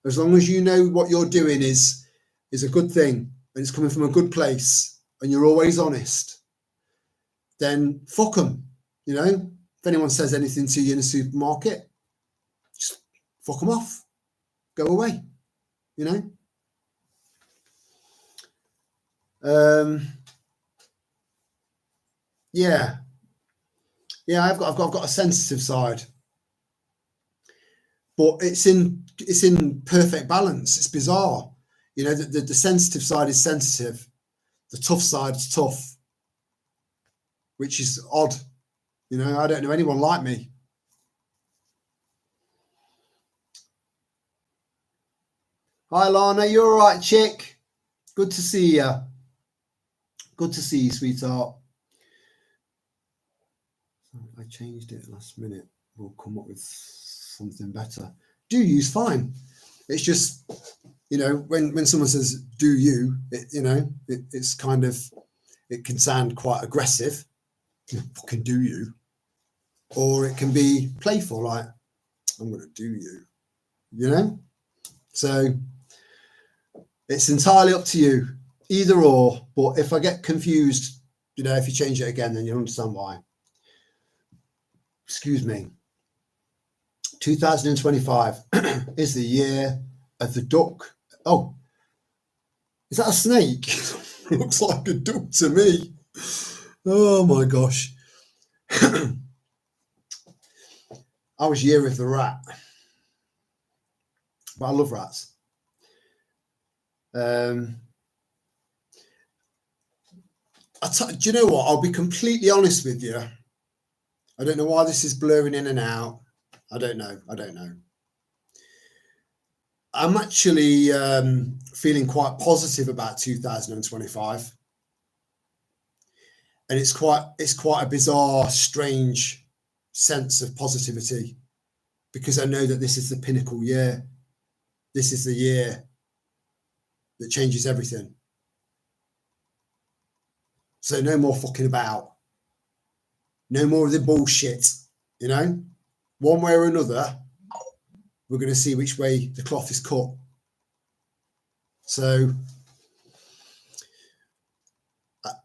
as long as you know what you're doing is a good thing, and it's coming from a good place, and you're always honest, then fuck them. If anyone says anything to you in a supermarket, just fuck them off, go away, I've got a sensitive side, but it's in perfect balance. It's bizarre, the sensitive side is sensitive, the tough side is tough, which is odd. I don't know anyone like me. Hi Lana, you all right, chick? Good to see you. Good to see you, sweetheart. I changed it last minute. We'll come up with something better. Do you's fine. It's just, when someone says "do you," it's kind of, it can sound quite aggressive. Fucking do you, or it can be playful, like I'm going to do you. So it's entirely up to you, either or. But if I get confused, if you change it again, then you'll understand why. Excuse me. 2025 is the year of the duck. Oh, is that a snake? Looks like a duck to me. Oh my gosh. I was year of the rat, but I love rats. Do you know what? I'll be completely honest with you. I don't know why this is blurring in and out. I don't know. I'm actually feeling quite positive about 2025. And it's quite a bizarre, strange sense of positivity, because I know that this is the pinnacle year. This is the year that changes everything. So no more fucking about. No more of the bullshit, One way or another, we're going to see which way the cloth is cut. So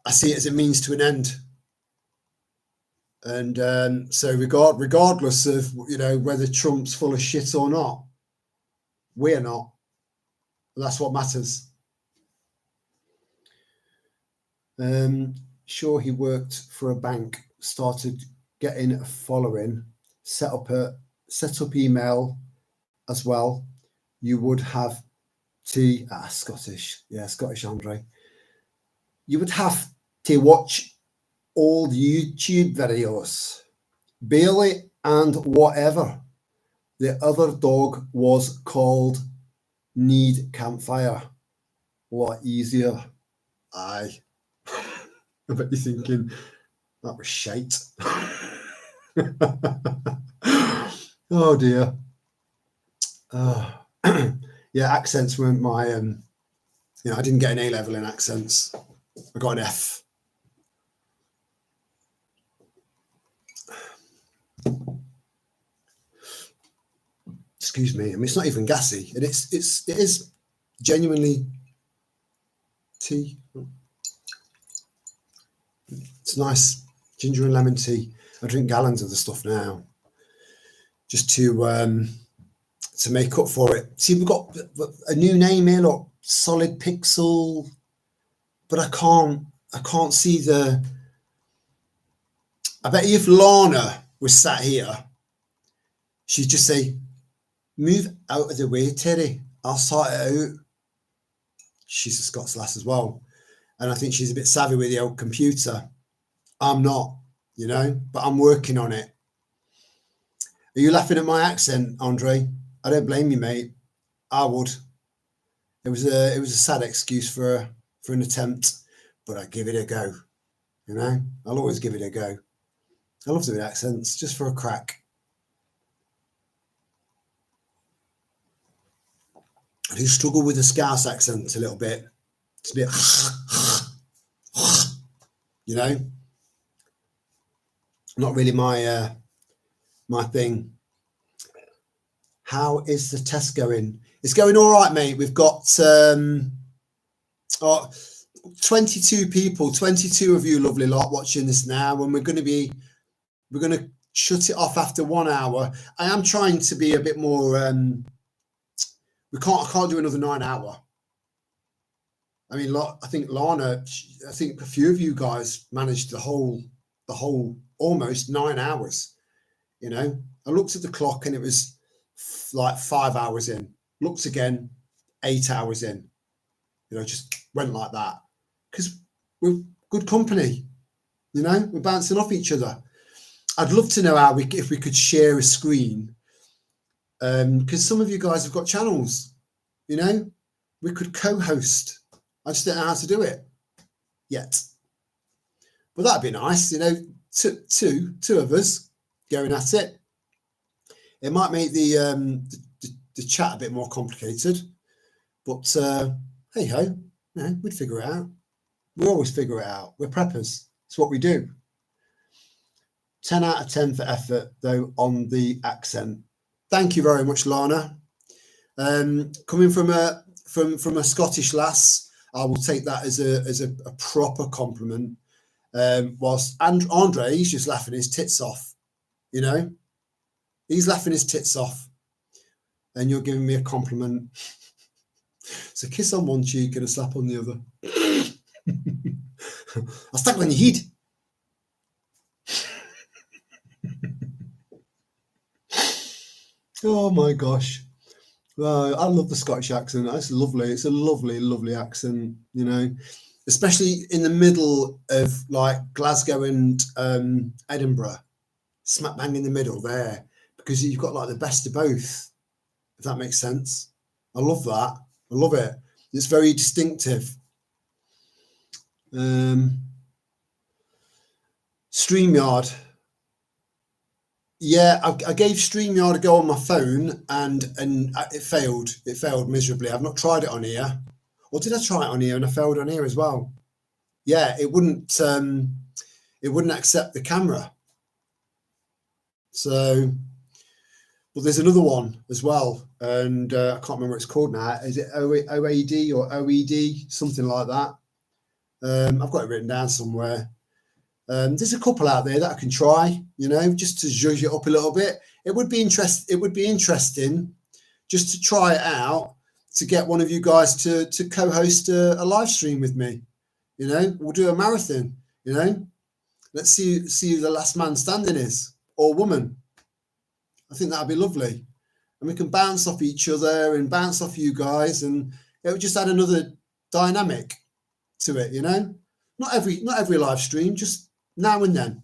I see it as a means to an end. And so regardless of, whether Trump's full of shit or not, we're not. That's what matters. Sure, he worked for a bank, started getting a following, set up email as well. You would have to Scottish, yeah, Scottish Andre. You would have to watch all YouTube videos, Bailey and whatever. The other dog was called Need Campfire. A lot easier. Aye. I bet you're thinking, that was shite. Oh dear. Yeah, accents weren't my, I didn't get an A level in accents. I got an F. Excuse me. I mean, it's not even gassy, and it is genuinely tea. It's nice ginger and lemon tea. I drink gallons of the stuff now, just to make up for it. See, we've got a new name here, look, Solid Pixel, but I can't see the. I bet if Lana was sat here, she'd just say, "Move out of the way, Terry. I'll sort it out." She's a Scots lass as well, and I think she's a bit savvy with the old computer. I'm not, but I'm working on it. Are you laughing at my accent, Andre? I don't blame you, mate. I would. It was a sad excuse for an attempt, but I give it a go. I'll always give it a go. I love doing accents just for a crack. I do struggle with the Scouse accent a little bit. It's a bit, not really my thing. How is the test going? It's going all right, mate. We've got 22 people, 22 of you lovely lot watching this now, and we're going to shut it off after 1 hour. I am trying to be a bit more. I can't do another 9 hour. I mean, I think Lana. I think a few of you guys managed the whole almost 9 hours. I looked at the clock and it was like 5 hours in. Looked again, 8 hours in. Just went like that because we're good company. We're bouncing off each other. I'd love to know if we could share a screen, because some of you guys have got channels. We could co-host. I just don't know how to do it yet. But that'd be nice. Two of us going at it. It might make the chat a bit more complicated, but hey ho, we'd figure it out. We always figure it out. We're preppers. It's what we do. 10 out of 10 for effort, though, on the accent. Thank you very much, Lana. Coming from a Scottish lass, I will take that as a proper compliment. Whilst Andre, he's just laughing his tits off. He's laughing his tits off, and you're giving me a compliment. It's a kiss on one cheek and a slap on the other. I'll stuck on your head. Oh my gosh. Well, I love the Scottish accent. It's lovely. It's a lovely, lovely accent, especially in the middle of like Glasgow and Edinburgh, smack bang in the middle there, because you've got like the best of both, if that makes sense. I love that. I love it. It's very distinctive. StreamYard. Yeah, I gave StreamYard a go on my phone and it failed. It failed miserably. I've not tried it on here. Or did I try it on here and I failed on here as well? Yeah, it wouldn't accept the camera. So, but there's another one as well, and I can't remember what it's called now. Is it OAD or OED, something like that? I've got it written down somewhere. There's a couple out there that I can try, just to zhuzh it up a little bit. It would be interesting just to try it out, to get one of you guys to co-host a live stream with me. You know, we'll do a marathon. You know, let's see who the last man standing is, or woman. I think that'd be lovely, and we can bounce off each other and bounce off you guys, and it would just add another dynamic to it. You know, not every live stream, just now and then.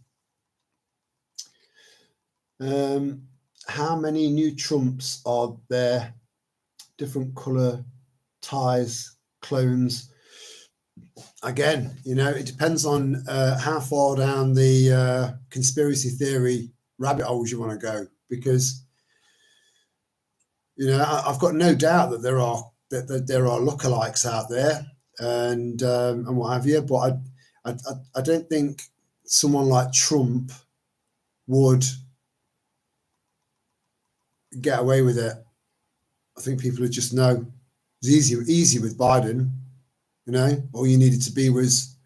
How many new Trumps are there? Different colour ties, clones. Again, you know, it depends on how far down the conspiracy theory rabbit holes you want to go, because, you know, I've got no doubt that there are lookalikes out there and what have you, but I don't think someone like Trump would get away with it. I think people would just know. It's easy with Biden. You know, all you needed to be was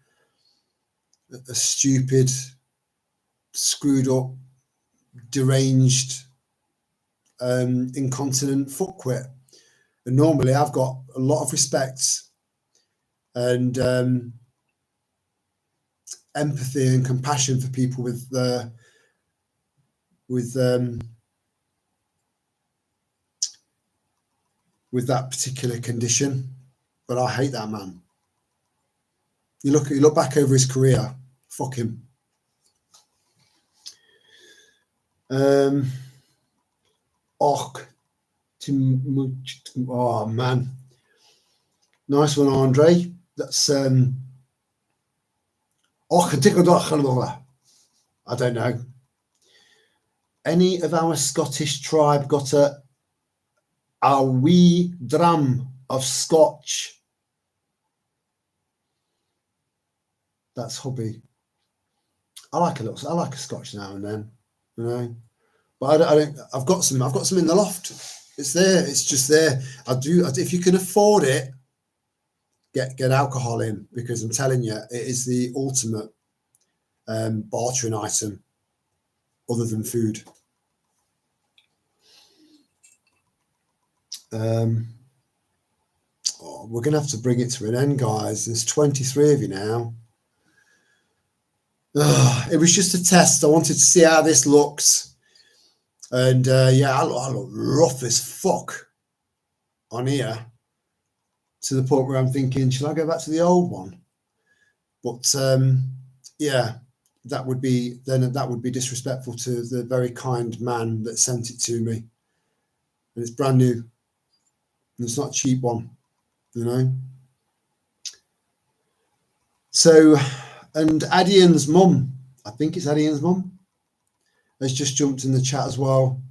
a stupid, screwed up, deranged, incontinent fuckwit. And normally I've got a lot of respect and empathy and compassion for people with that particular condition, but I hate that man. You look back over his career, fuck him. Oh man, nice one, Andre. That's I don't know. Any of our Scottish tribe got a wee dram of scotch? That's hobby. I like a scotch now and then, you know. But I don't. I've got some in the loft. It's there. It's just there. If you can afford it, get alcohol in, because I'm telling you, it is the ultimate bartering item, other than food. We're gonna have to bring it to an end, guys. There's 23 of you now. It was just a test. I wanted to see how this looks. And yeah, I look rough as fuck on here, to the point where I'm thinking, should I go back to the old one? But yeah, that would be disrespectful to the very kind man that sent it to me. And it's brand new. And it's not a cheap one, you know. So, and Adian's mum, I think it's Adian's mum, has just jumped in the chat as well.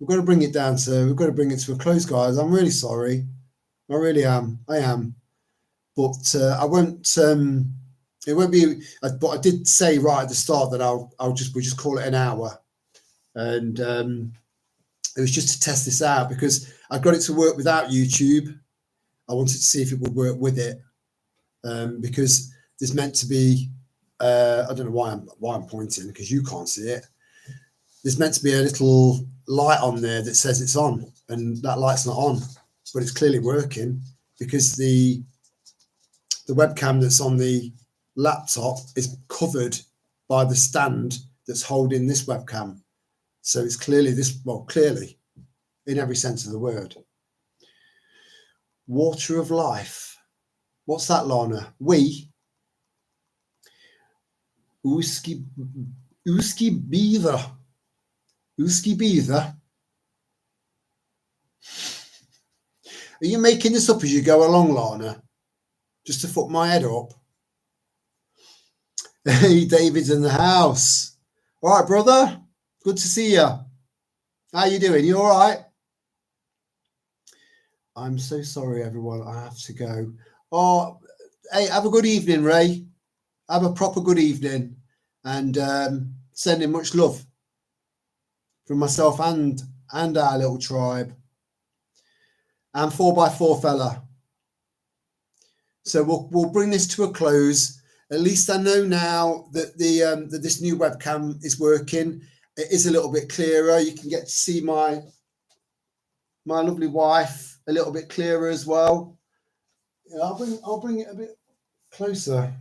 We've got to bring it to a close, guys. I'm really sorry. I really am. I am. But I won't. It won't be. But I did say right at the start that we'll just call it an hour, and it was just to test this out, because I got it to work without YouTube. I wanted to see if it would work with it, because there's meant to be. I don't know why I'm pointing, because you can't see it. There's meant to be a little light on there that says it's on, and that light's not on, but it's clearly working, because the webcam that's on the laptop is covered by the stand that's holding this webcam. So it's clearly clearly in every sense of the word. Water of life. What's that, Lana? Uski beaver. Uski beaver. Are you making this up as you go along, Lana? Just to fuck my head up? Hey, David's in the house. All right, brother. Good to see you. How you doing? You all right? I'm so sorry, everyone. I have to go. Oh, hey, have a good evening, Ray. Have a proper good evening, and sending much love from myself and our little tribe, and 4x4 fella. So we'll bring this to a close. At least I know now that that this new webcam is working. It is a little bit clearer. You can get to see my lovely wife a little bit clearer as well. Yeah, I'll bring it a bit closer.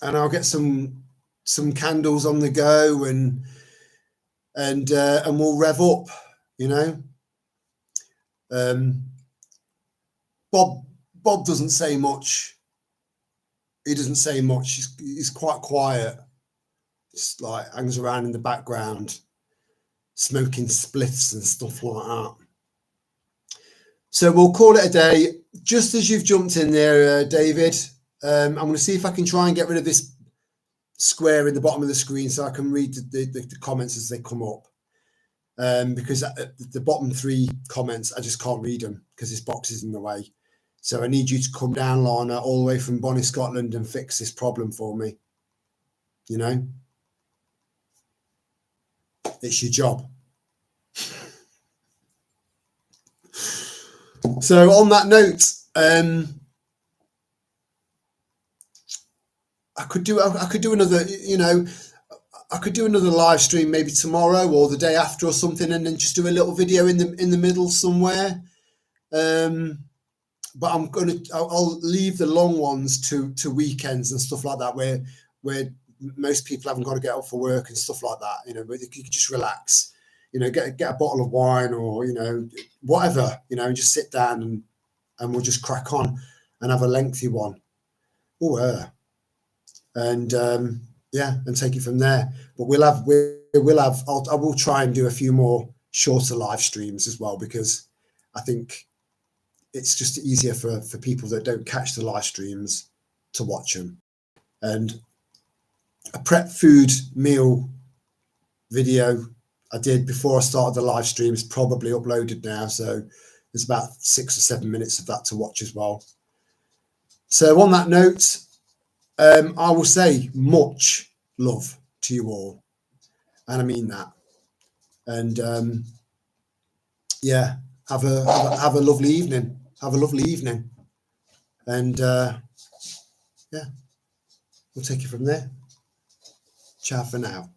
And I'll get some candles on the go, and we'll rev up, you know. Bob doesn't say much. He doesn't say much. He's quite quiet. Just like hangs around in the background, smoking spliffs and stuff like that. So we'll call it a day. Just as you've jumped in there, David, I'm going to see if I can try and get rid of this square in the bottom of the screen so I can read the comments as they come up. Because the bottom 3 comments, I just can't read them because this box is in the way. So I need you to come down, Lana, all the way from Bonnie, Scotland, and fix this problem for me. You know? It's your job. So on that note, I could do another, you know, I could do another live stream maybe tomorrow or the day after or something, and then just do a little video in the middle somewhere. But I'll leave the long ones to weekends and stuff like that, where most people haven't got to get up for work and stuff like that. You know, where you can just relax. You know, get a bottle of wine or, you know, whatever, you know, and just sit down and we'll just crack on and have a lengthy one. And take it from there. But I will try and do a few more shorter live streams as well, because I think it's just easier for people that don't catch the live streams to watch them. And a prep food meal video I did before I started the live stream is probably uploaded now. So there's about 6 or 7 minutes of that to watch as well. So on that note, I will say much love to you all. And I mean that. And have a lovely evening. Have a lovely evening. And we'll take it from there. Ciao for now.